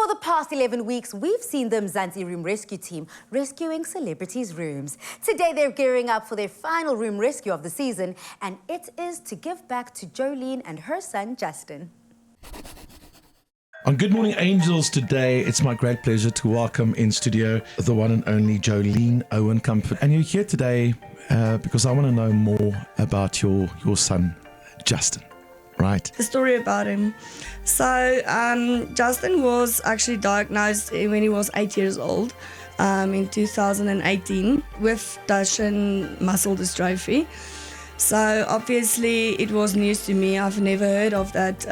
For the past 11 weeks, we've seen the Mzansi Room Rescue Team rescuing celebrities' rooms. Today, they're gearing up for their final room rescue of the season, and it is to give back to Jolene and her son, Justin. On Good Morning Angels today, it's my great pleasure to welcome in studio the one and only Jolene Owen Comfort. And you're here today because I want to know more about your son, Justin, right? The story about him. So Justin was actually diagnosed when he was 8 years old in 2018 with Duchenne muscle dystrophy. So obviously it was news to me. I've never heard of that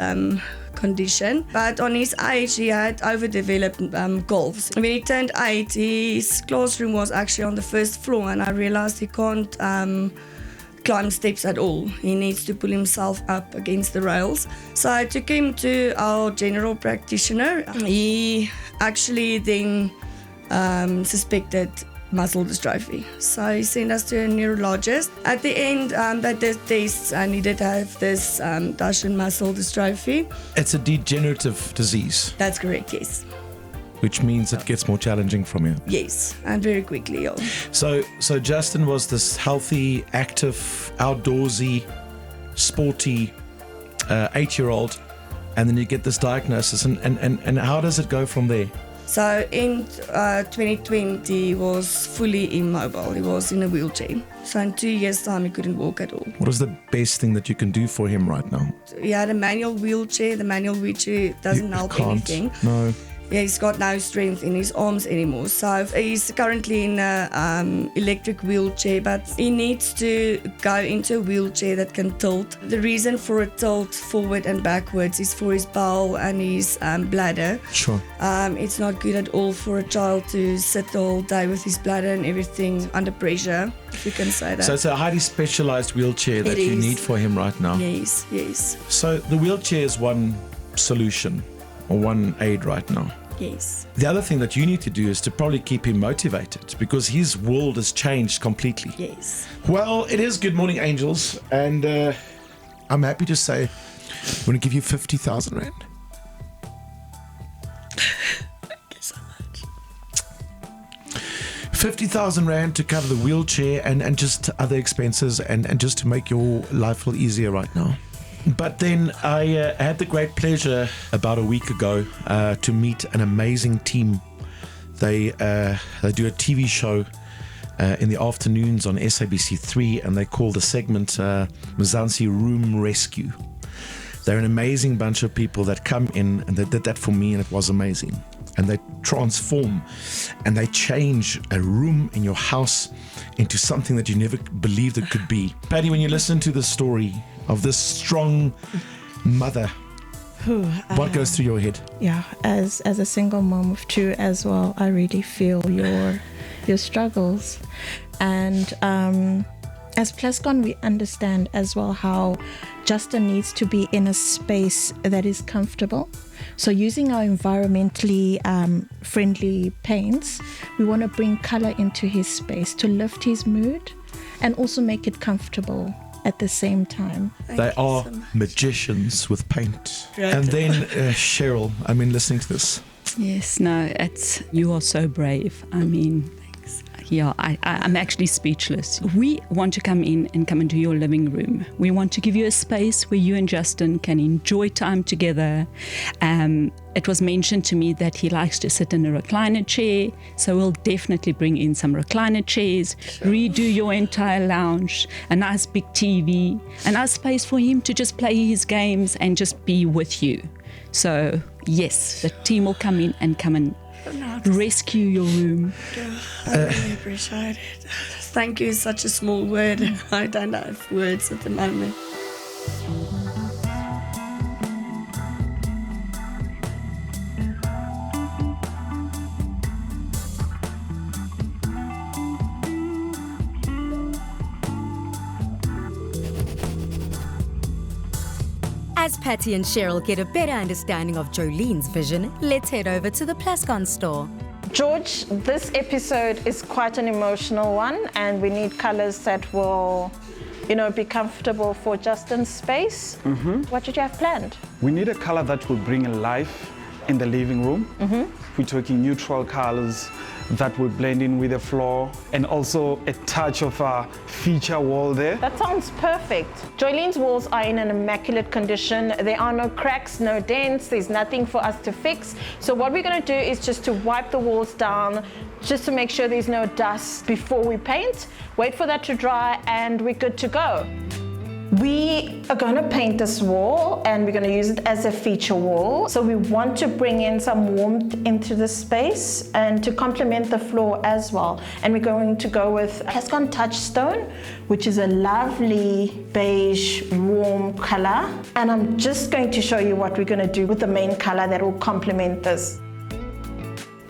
condition, but on his age he had overdeveloped golf. When he turned 8, his classroom was actually on the first floor, and I realized he can't climb steps at all. He needs to pull himself up against the rails. So I took him to our general practitioner. He actually then suspected muscle dystrophy. So he sent us to a neurologist. At the end, they did tests and he did have this Duchenne muscle dystrophy. It's a degenerative disease. That's correct, yes. Which means it gets more challenging from you. Yes, and very quickly. Yeah. So Justin was this healthy, active, outdoorsy, sporty 8-year-old, and then you get this diagnosis, and how does it go from there? So in 2020, he was fully immobile. He was in a wheelchair. So in 2 years' time, he couldn't walk at all. What is the best thing that you can do for him right now? He had a manual wheelchair. The manual wheelchair doesn't help anything. No. Yeah, he's got no strength in his arms anymore. So he's currently in an electric wheelchair, but he needs to go into a wheelchair that can tilt. The reason for a tilt forward and backwards is for his bowel and his bladder. Sure. It's not good at all for a child to sit the whole day with his bladder and everything under pressure, if you can say that. So it's a highly specialized wheelchair that you need for him right now. Yes, yes. So the wheelchair is one solution or one aid right now. Yes. The other thing that you need to do is to probably keep him motivated because his world has changed completely. Yes. Well, it is Good Morning Angels, and I'm happy to say I'm going to give you 50,000 Rand. Thank you so much. 50,000 Rand to cover the wheelchair and just other expenses and just to make your life a little easier right now. But then I had the great pleasure about a week ago to meet an amazing team. They do a TV show in the afternoons on SABC3, and they call the segment Mzansi Room Rescue. They're an amazing bunch of people that come in, and they did that for me, and it was amazing. And they transform and they change a room in your house into something that you never believed it could be. Paddy, when you listen to the story of this strong mother, what goes through your head? Yeah, as a single mom of 2 as well, I really feel your struggles. And as Plascon, we understand as well how Justin needs to be in a space that is comfortable. So using our environmentally friendly paints, we want to bring color into his space to lift his mood and also make it comfortable at the same time. They are so magicians with paint. Right. And then Cheryl, I mean, listening to this. Yes, no, you are so brave. I mean, yeah, I'm actually speechless. We want to come into your living room. We want to give you a space where you and Justin can enjoy time together. It was mentioned to me that he likes to sit in a recliner chair, so we'll definitely bring in some recliner chairs, redo your entire lounge, a nice big TV, a nice space for him to just play his games and just be with you. So yes, the team will come and rescue your room. I really appreciate it. Thank you is such a small word, and I don't have words at the moment. As Patty and Cheryl get a better understanding of Jolene's vision, let's head over to the Plascon store. George, this episode is quite an emotional one, and we need colors that will be comfortable for Justin's space. What did you have planned? We need a color that will bring life in the living room. We're talking neutral colors that will blend in with the floor, and also a touch of a feature wall there. That sounds perfect. Joylene's walls are in an immaculate condition. There are no cracks, no dents, there's nothing for us to fix. So what we're going to do is just to wipe the walls down, just to make sure there's no dust before we paint. Wait for that to dry and we're good to go. We are going to paint this wall and we're going to use it as a feature wall. So we want to bring in some warmth into the space and to complement the floor as well. And we're going to go with Plascon Touchstone, which is a lovely beige warm color. And I'm just going to show you what we're going to do with the main color that will complement this.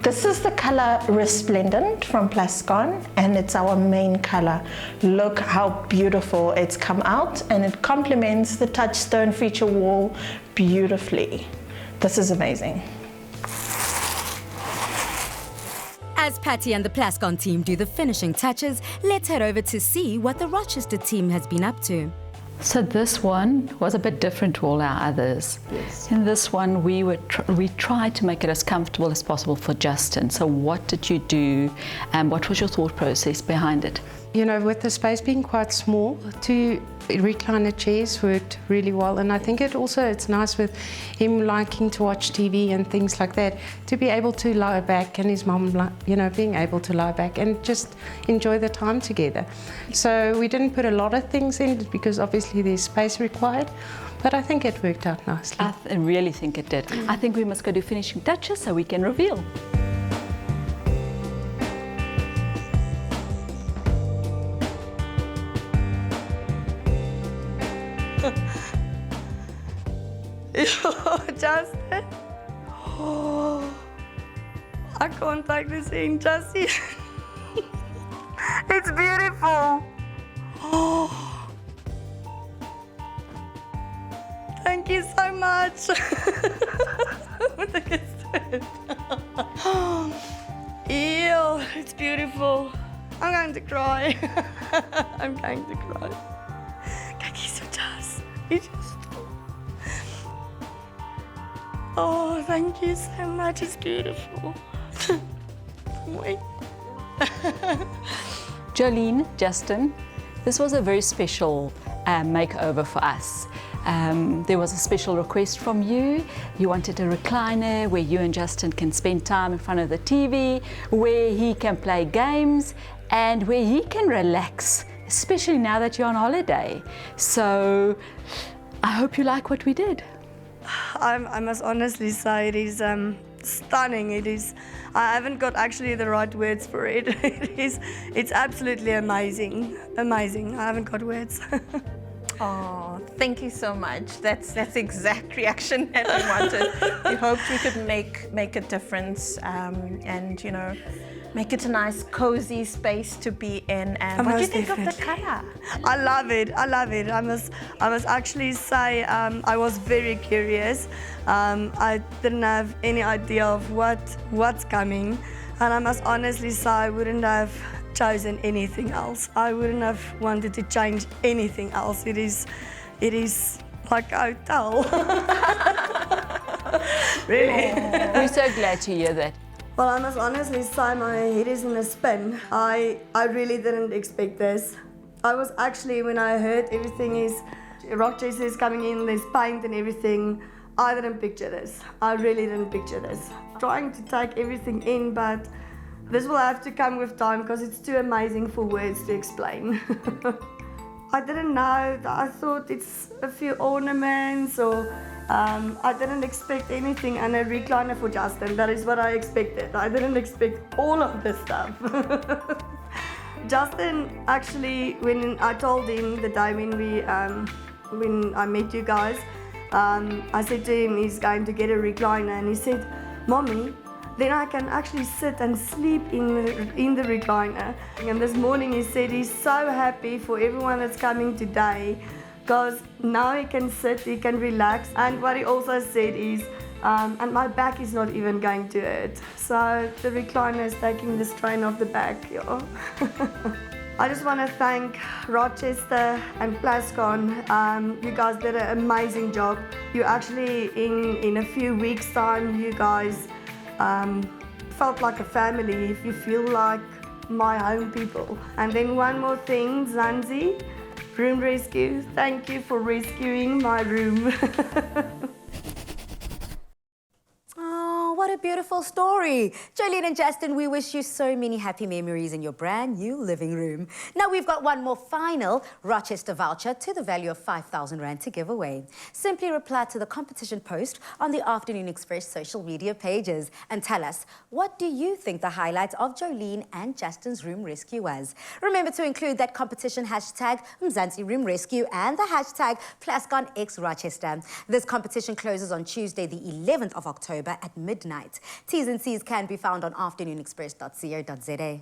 This is the color Resplendent from Plascon, and it's our main color. Look how beautiful it's come out, and it complements the Touchstone feature wall beautifully. This is amazing. As Patty and the Plascon team do the finishing touches, let's head over to see what the Rochester team has been up to. So this one was a bit different to all our others. Yes. In this one, we tried to make it as comfortable as possible for Justin. So what did you do, and what was your thought process behind it? You know, with the space being quite small, 2 recliner chairs worked really well, and I think it's nice with him liking to watch TV and things like that, to be able to lie back, and his mum, you know, being able to lie back and just enjoy the time together. So we didn't put a lot of things in because obviously there's space required, but I think it worked out nicely. I really think it did. I think we must go to finishing touches so we can reveal. Justin. Oh, I can't take this in, Justin. It's beautiful. Oh, thank you so much. Ew, it's beautiful. I'm going to cry. I'm going to cry. Kijk hier zo, Jas. Oh, thank you so much. It's beautiful. Wait. Jolene, Justin, this was a very special makeover for us. There was a special request from you. You wanted a recliner where you and Justin can spend time in front of the TV, where he can play games, and where he can relax, especially now that you're on holiday. So I hope you like what we did. I must honestly say it is stunning. It is. I haven't got actually the right words for it. It's absolutely amazing. Amazing. I haven't got words. Oh, thank you so much. That's the exact reaction that we wanted. We hoped we could make a difference, and you know, make it a nice, cozy space to be in. And what do you think of the color? I love it. I love it. I must actually say I was very curious. I didn't have any idea of what's coming, and I must honestly say I wouldn't have chosen anything else. I wouldn't have wanted to change anything else. It is like a hotel. Really. We're so glad to hear that. Well, I must honestly say my head is in a spin. I really didn't expect this. I was actually, when I heard everything is, Rochester is coming in, there's paint and everything, I didn't picture this. I really didn't picture this. Trying to take everything in, but this will have to come with time because it's too amazing for words to explain. I didn't know. I thought it's a few ornaments or I didn't expect anything, and a recliner for Justin. That is what I expected. I didn't expect all of this stuff. Justin, actually, when I told him the day when I met you guys, I said to him he's going to get a recliner, and he said, "Mommy, then I can actually sit and sleep in the recliner." And this morning he said he's so happy for everyone that's coming today because now he can sit, he can relax. And what he also said is, and my back is not even going to hurt. So the recliner is taking the strain off the back. Yeah. I just want to thank Rochester and Plascon. You guys did an amazing job. You actually, in a few weeks' time, you guys felt like a family. If you feel like my home people. And then one more thing, Mzansi, room rescue. Thank you for rescuing my room. What a beautiful story. Jolene and Justin, we wish you so many happy memories in your brand new living room. Now we've got one more final Rochester voucher to the value of 5,000 Rand to give away. Simply reply to the competition post on the Afternoon Express social media pages and tell us, what do you think the highlights of Jolene and Justin's room rescue was? Remember to include that competition hashtag Mzansi Room Rescue and the hashtag PlasconXRochester. This competition closes on Tuesday, the 11th of October at midnight. T's and C's can be found on afternoonexpress.co.za.